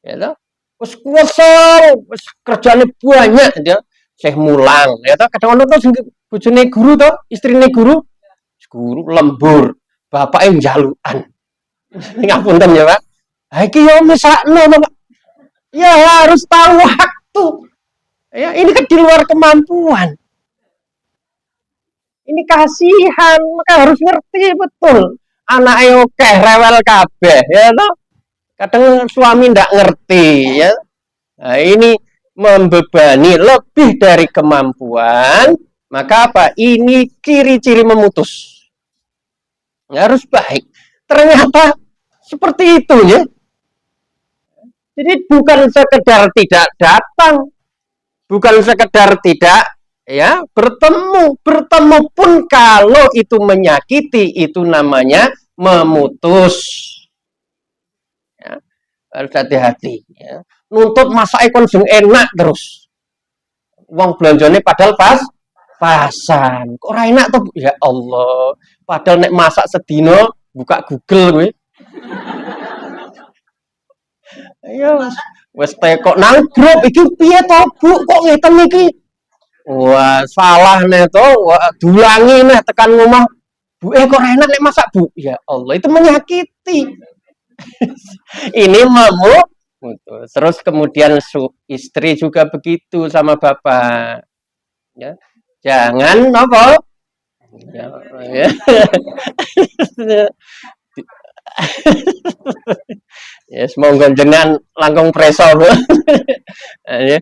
Ya toh? Wis kuwasa, wis kerjane banyak dia. Syekh mulang, ya toh kadang ono to bojone guru to, istrine guru, guru lembur, bapake njalukan. Ngapunten ya, Pak. Ha iki yo mesakno to, Pak. Ya harus tahu waktu. Ya, ini kan di luar kemampuan. Ini kasihan, maka harus ngerti betul. Anak oke rewel kabeh, ya toh. Kadang suami ndak ngerti, ya. Nah, ini membebani lebih dari kemampuan, maka apa? Ini ciri-ciri memutus. Ya, harus baik. Ternyata seperti itu, ya. Jadi bukan sekedar tidak datang, bukan sekedar tidak ya bertemu pun kalau itu menyakiti itu namanya memutus. Ya, harus hati-hati. Ya. Nuntut masak ikon sing enak terus. Uang belanjane padahal pasan. Kok ora enak tuh? Ya Allah. Padahal nek masak sedino buka Google gue. Ya wis tekok nang grup iki piye to, Bu? Kok ngeten iki? Wah, salah nih to. Wah, dulangi nih tekan ngomong. Bu, kok enak nek masak, Bu? Ya Allah, itu menyakiti. Ini terus kemudian istri juga begitu sama bapak. Ya. Jangan apa? Ya. Ya semoga jenengan langkung preso Bu. Ya.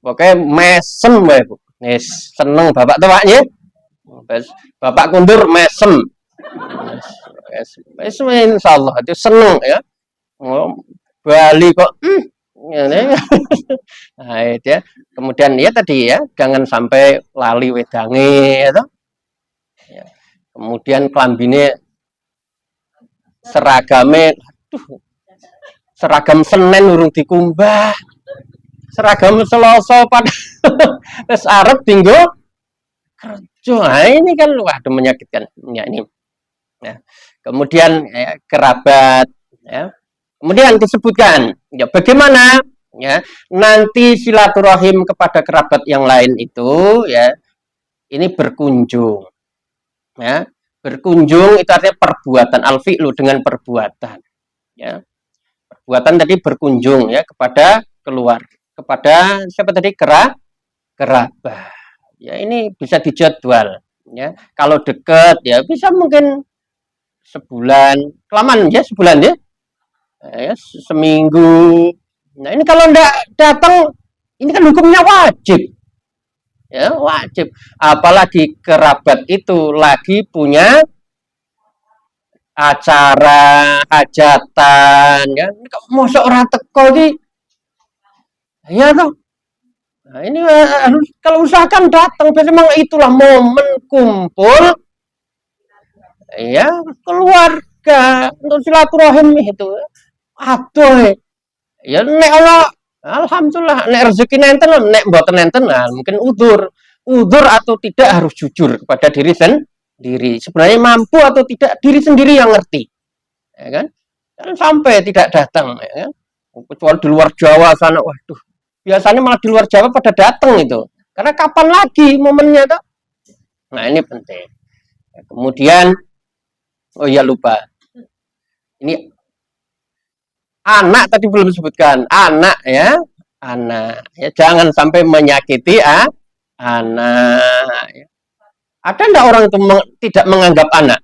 Pokoknya mesem wae Bu. Yes, seneng bapak tuh Pak ya. Bapak kundur mesem. Yes, insyaallah itu seneng ya. Bali kok nah, itu ya. Kemudian ya tadi ya, jangan sampai lali wedange ya toh. Ya. Kemudian klambine seragame seragam Senin urung dikumbah. Seragam Selasa pada wis arep dinggo kerja. Nah, ini kan waduh menyakitkan. Ya ini. Ya. Kemudian ya, kerabat ya. Kemudian disebutkan ya bagaimana ya nanti silaturahim kepada kerabat yang lain itu ya ini berkunjung ya. Berkunjung itu artinya perbuatan al-fi'lu dengan perbuatan ya. Perbuatan tadi berkunjung ya kepada kepada siapa tadi kerabat. Ya ini bisa dijadwal ya. Kalau dekat ya bisa mungkin sebulan, kelamaan ya sebulan ya. Ya seminggu. Nah, ini kalau enggak datang ini kan hukumnya wajib. Ya, wajib. Apalagi kerabat itu lagi punya acara hajatan ya. Mosok ora teko iki. Ya toh. Nah, ini harus kalau usahakan datang, memang itulah momen kumpul ya keluarga untuk silaturahim itu. Aduh, ya nek ana alhamdulillah nek rezeki nenten nek mboten nenten nah, mungkin udzur atau tidak harus jujur kepada diri sendiri. Sebenarnya mampu atau tidak diri sendiri yang ngerti. Ya kan? Kan sampai tidak datang ya kan. Kecuali di luar Jawa sana waduh. Biasanya malah di luar Jawa pada datang itu. Karena kapan lagi momennya tuh? Nah, ini penting. Kemudian oh iya lupa. Ini anak tadi belum disebutkan. Anak ya. Anak ya jangan sampai menyakiti anak ya. Ada enggak orang itu tidak menganggap anak?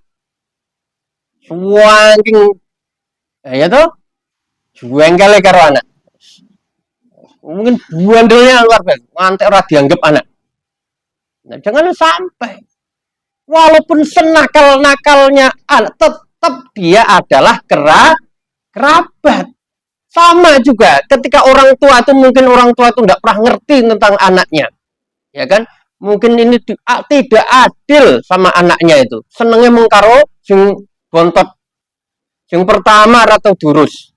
Suangking ya toh? Juengkele karo anak. Mungkin bandelnya luar biasa, ngantek ora dianggap anak. Nah, jangan sampai walaupun senakal-nakalnya anak tetap dia adalah kerabat. Sama juga ketika orang tua itu mungkin orang tua itu enggak pernah ngerti tentang anaknya. Ya kan? mungkin ini tidak adil sama anaknya itu. Senengnya mengkaro sing bontot, sing pertama atau durus.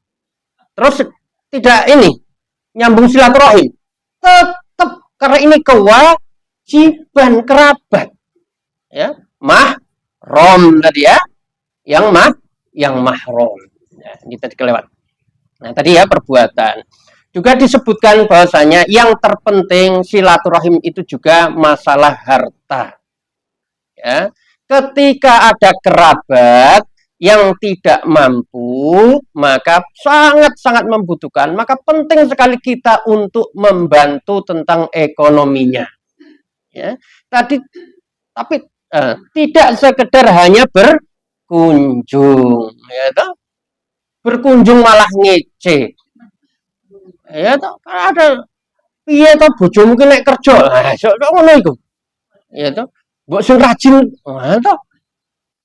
Terus tidak ini nyambung silaturahim. Tetap karena ini kewajiban kerabat. Ya, mahram tadi ya. Yang mahram. Ya, ini tadi kelewat. Nah, tadi ya perbuatan. Juga disebutkan bahwasanya yang terpenting silaturahim itu juga masalah harta. Ya. Ketika ada kerabat yang tidak mampu, maka sangat-sangat membutuhkan, maka penting sekali kita untuk membantu tentang ekonominya. Ya. Tapi tidak sekedar hanya berkunjung, ya toh? Berkunjung malah ngece. Ya toh, karena ada piye toh bojomu ki nek kerja. Nah, sok ngono iku. Ya toh, mbok sing rajin, nah toh.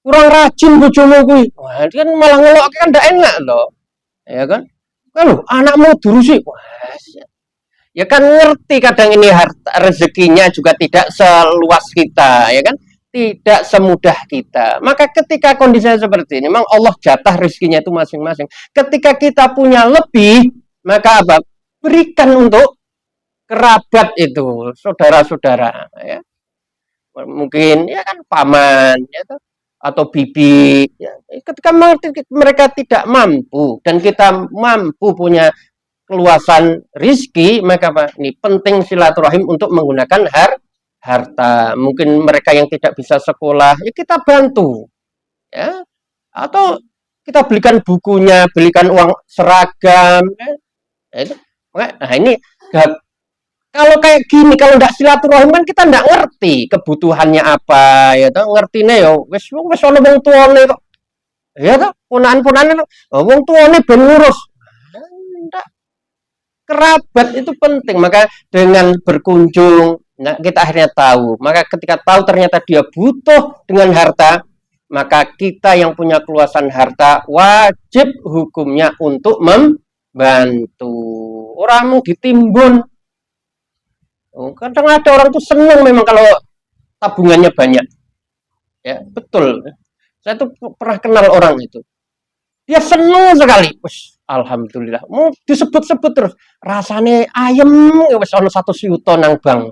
Kurang rajin bojomu kuwi. Wah, kan malah ngelok kan ndak enak toh. Ya kan? Kan lho, anakmu durusi. Wah, ya kan ngerti kadang ini harta rezekinya juga tidak seluas kita, ya kan? Tidak semudah kita. Maka ketika kondisinya seperti ini, memang Allah jatah rezekinya itu masing-masing. Ketika kita punya lebih, maka apa? Berikan untuk kerabat itu, saudara-saudara, ya. Mungkin ya kan paman, ya kan? Atau bibi, ya. Ketika mereka tidak mampu dan kita mampu punya keluasan rizki, maka apa? Ini penting silaturahim untuk menggunakan harta. Mungkin mereka yang tidak bisa sekolah, ya kita bantu, ya. Atau kita belikan bukunya, belikan uang seragam, ya. Nah ini kalau kayak gini, kalau ndak silaturahim kan kita ndak ngerti kebutuhannya apa, ya toh. Ngertine yo wis ana wong tuane kok. Ya toh, ponakan-ponakane wong tuane ben ngurus. Ndak. Kerabat itu penting, maka dengan berkunjung, nah kita akhirnya tahu. Maka ketika tahu ternyata dia butuh dengan harta, maka kita yang punya keluasan harta wajib hukumnya untuk membantu. Orang mau ditimbun. Kadang ada orang tuh senang memang kalau tabungannya banyak. Ya, betul. Saya tuh pernah kenal orang itu. Dia senang sekali. Wes, alhamdulillah. Mau disebut-sebut terus. Rasanya ayem wes ono 1 juta nang bank.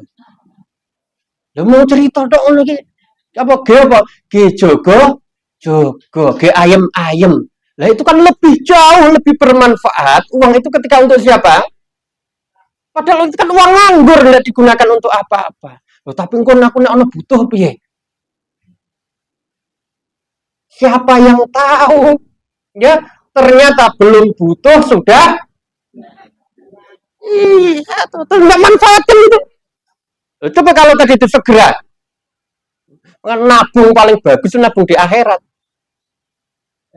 Lah mau cerita tok ngono iki. Apa ge apa? Ge jogo, ge ayem-ayem. Lah itu kan lebih jauh lebih bermanfaat. Uang itu ketika untuk siapa? Padahal itu kan uang nganggur, tidak digunakan untuk apa-apa. Loh, tapi engko aku nek ana butuh piye? Siapa yang tahu? Ya, ternyata belum butuh sudah iya, tuh enggak manfaatkan itu. Loh, coba kalau tadi itu segera nabung paling bagus nabung di akhirat.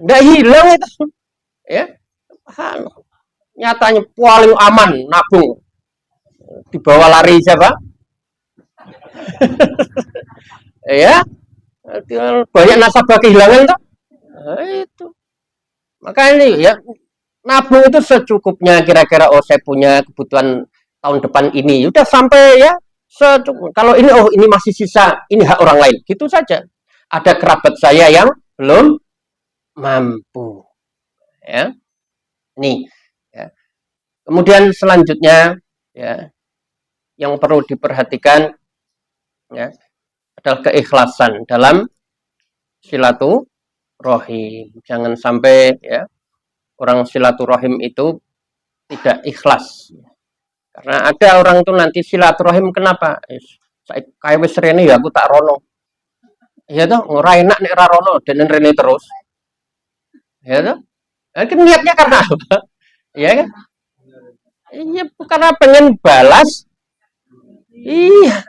Enggak hilang itu. Ya. Nyatanya paling aman nabung. Dibawa lari siapa? Ya, banyak nasabah kehilangan tuh. Nah, itu. Maka ini ya nabung itu secukupnya kira-kira saya punya kebutuhan tahun depan ini. Udah sampai ya secukup. Kalau ini ini masih sisa, ini hak orang lain. Gitu saja. Ada kerabat saya yang belum mampu. Ya. Nih, ya. Kemudian selanjutnya ya yang perlu diperhatikan ya adalah keikhlasan dalam silaturahim. Jangan sampai ya orang silaturahim itu tidak ikhlas. Karena ada orang tuh nanti silaturahim kenapa? Saya kayak wis rene ya aku tak rono. Ya toh ora enak nek ora rono denen rene terus. Ya toh? Kan niatnya karena apa? Ya kan? Iya karena pengen balas. Iya.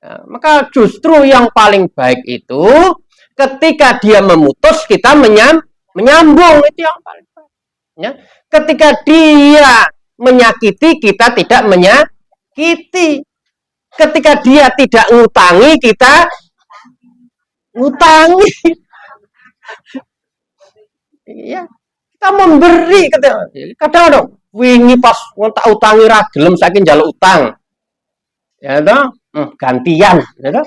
Nah, maka justru yang paling baik itu ketika dia memutus kita menyambung itu yang paling baik. Ya. Ketika dia menyakiti kita tidak menyakiti. Ketika dia tidak ngutangi kita ngutangi. Iya. Kita memberi kadang wingi pas tak utangi ra gelem saking njaluk utang. Ya toh, gantian, gitu.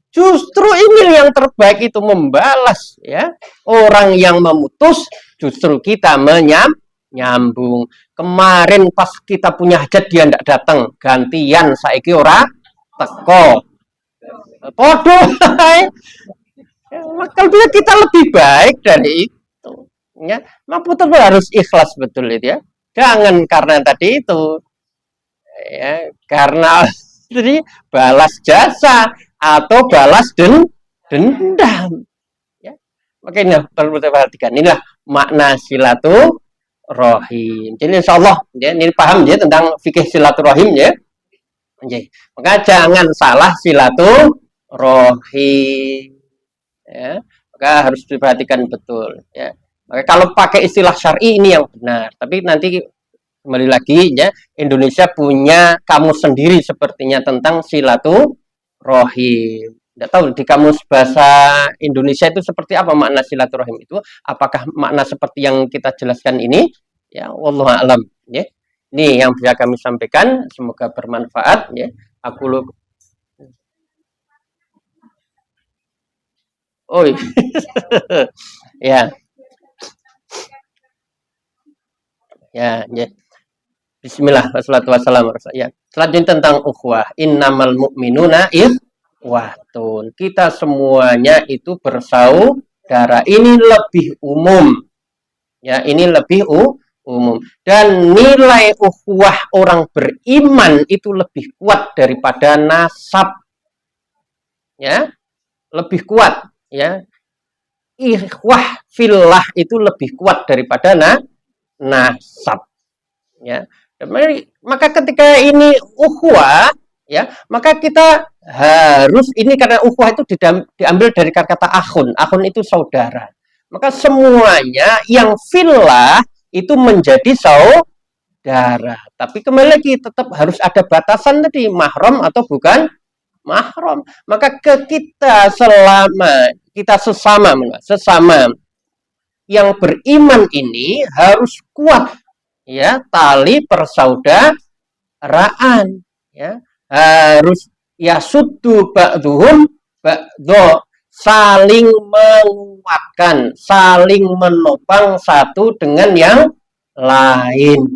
Justru ini yang terbaik itu membalas, ya. Orang yang memutus, justru kita nyambung. Kemarin pas kita punya hajat dia ndak datang, gantian saiki ora teko. Podo. Kalau kita lebih baik dari itu, ya. Betul harus ikhlas betul itu, ya. Jangan karena tadi itu, ya, karena jadi balas jasa atau balas dendam, ya. Makanya perlu kita perhatikan, inilah makna silaturahim. Jadi insya Allah, ya, ini paham ya tentang fikih silaturahim, ya. Maka jangan salah silaturahim, ya. Maka harus diperhatikan betul, ya. Maka kalau pakai istilah syar'i ini yang benar, tapi nanti kembali lagi, ya, Indonesia punya kamus sendiri sepertinya tentang silaturahim. Tidak tahu di kamus bahasa Indonesia itu seperti apa makna silaturahim itu? Apakah makna seperti yang kita jelaskan ini? Ya, wallahu a'lam, ya. Ini yang bisa kami sampaikan, semoga bermanfaat, ya. Aku oh ya, ya, ya. Bismillah, wassalatu wassalamu ya. Selanjutnya tentang ukhuwah. Innamal mu'minuna ikhwatun. Kita semuanya itu bersaudara. Ini lebih umum. Ya, ini lebih umum. Dan nilai ukhuwah orang beriman itu lebih kuat daripada nasab. Ya, lebih kuat, ya. Ikhwah fillah itu lebih kuat daripada nasab, ya. Maka ketika ini ukhuwah, ya, maka kita harus ini karena ukhuwah itu diambil dari kata akhun. Akhun itu saudara. Maka semuanya yang fillah itu menjadi saudara. Tapi kembali lagi tetap harus ada batasan tadi, mahram atau bukan mahram. Maka kita selama kita sesama yang beriman ini harus kuat, ya, tali persaudaraan, ya, harus ya suddu ba'duhum ba'do, saling menguatkan, saling menopang satu dengan yang lain,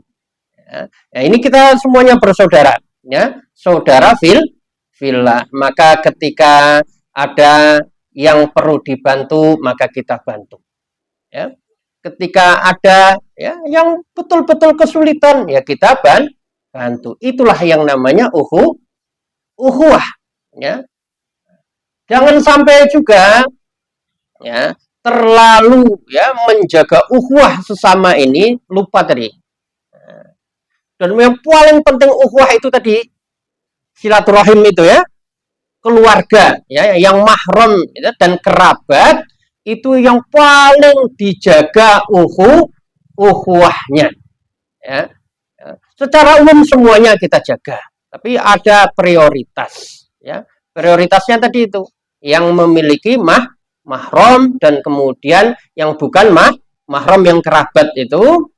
ya. Nah, ini kita semuanya bersaudara, ya, saudara fillah. Maka ketika ada yang perlu dibantu maka kita bantu, ya. Ketika ada, ya, yang betul-betul kesulitan, ya kita bantu. Itulah yang namanya ukhuwah, ya. Jangan sampai juga, ya, terlalu, ya, menjaga ukhuwah sesama ini lupa tadi. Dan yang paling penting ukhuwah itu tadi silaturahim itu, ya, keluarga, ya, yang mahram, ya, dan kerabat itu yang paling dijaga ukhuwahnya, ya. Secara umum semuanya kita jaga, tapi ada prioritas, ya. Prioritasnya tadi itu yang memiliki mahram dan kemudian yang bukan mahram, yang kerabat itu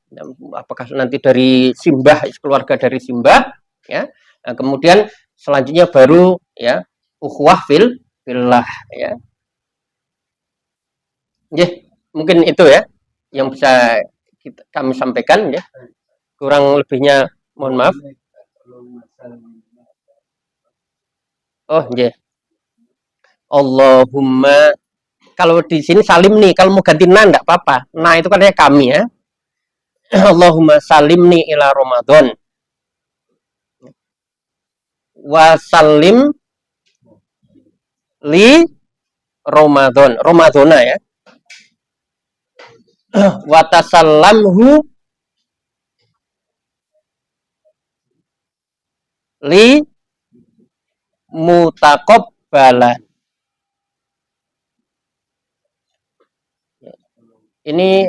apakah nanti dari simbah, keluarga dari simbah, ya. Nah, kemudian selanjutnya baru, ya, ukhuwah fillah, ya. Ya, mungkin itu, ya, yang bisa kami sampaikan, ya. Kurang lebihnya mohon maaf. Oh, ya. Allahumma, kalau di sini salim nih, kalau mau ganti na enggak apa-apa. Nah, itu katanya kami, ya. Allahumma salimni ila Ramadan wa salim li Ramadona, ya. Wa tasallamhu li mutaqabbalan. Ini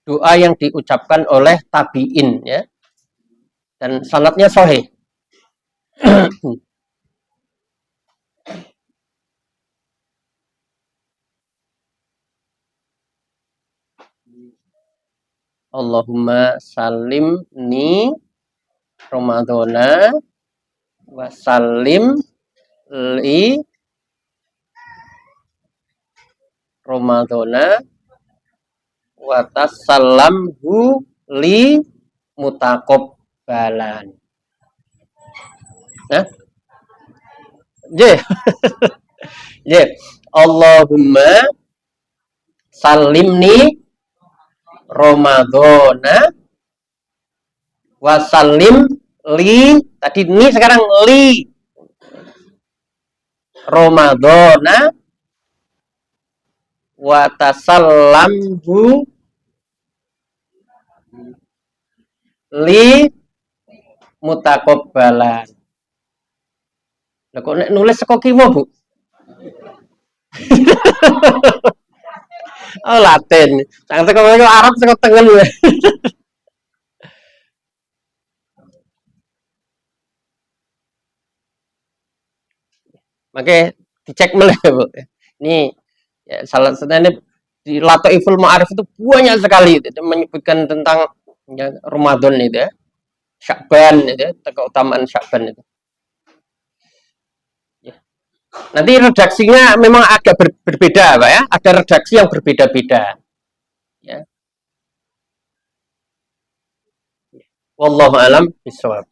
doa yang diucapkan oleh tabi'in, ya. Dan sanadnya sahih. Allahumma salimni Ramadana Wasallim li Ramadhana wa tasallamhu li mutaqabbalan. Nah, je. Je. Allahumma salimni Ramadhana wa sallim li, tadi ni sekarang li Ramadhana wa tasallamhu li mutaqabbalan. Lah kok nek nulis saka kiwa, Bu? Oh, Latin. Sang saka Arab saka tengen. Makanya dicek meleh, Bu. Ini ya, salah satunya di Lataiful Ma'arif itu banyak sekali itu menyebutkan tentang ya, Ramadan itu ya. Sya'ban itu ya, keutamaan Sya'ban itu. Ya. Nanti redaksinya memang agak berbeda, Pak ya. Ada redaksi yang berbeda-beda. Ya. Wallahu a'lam bishawab.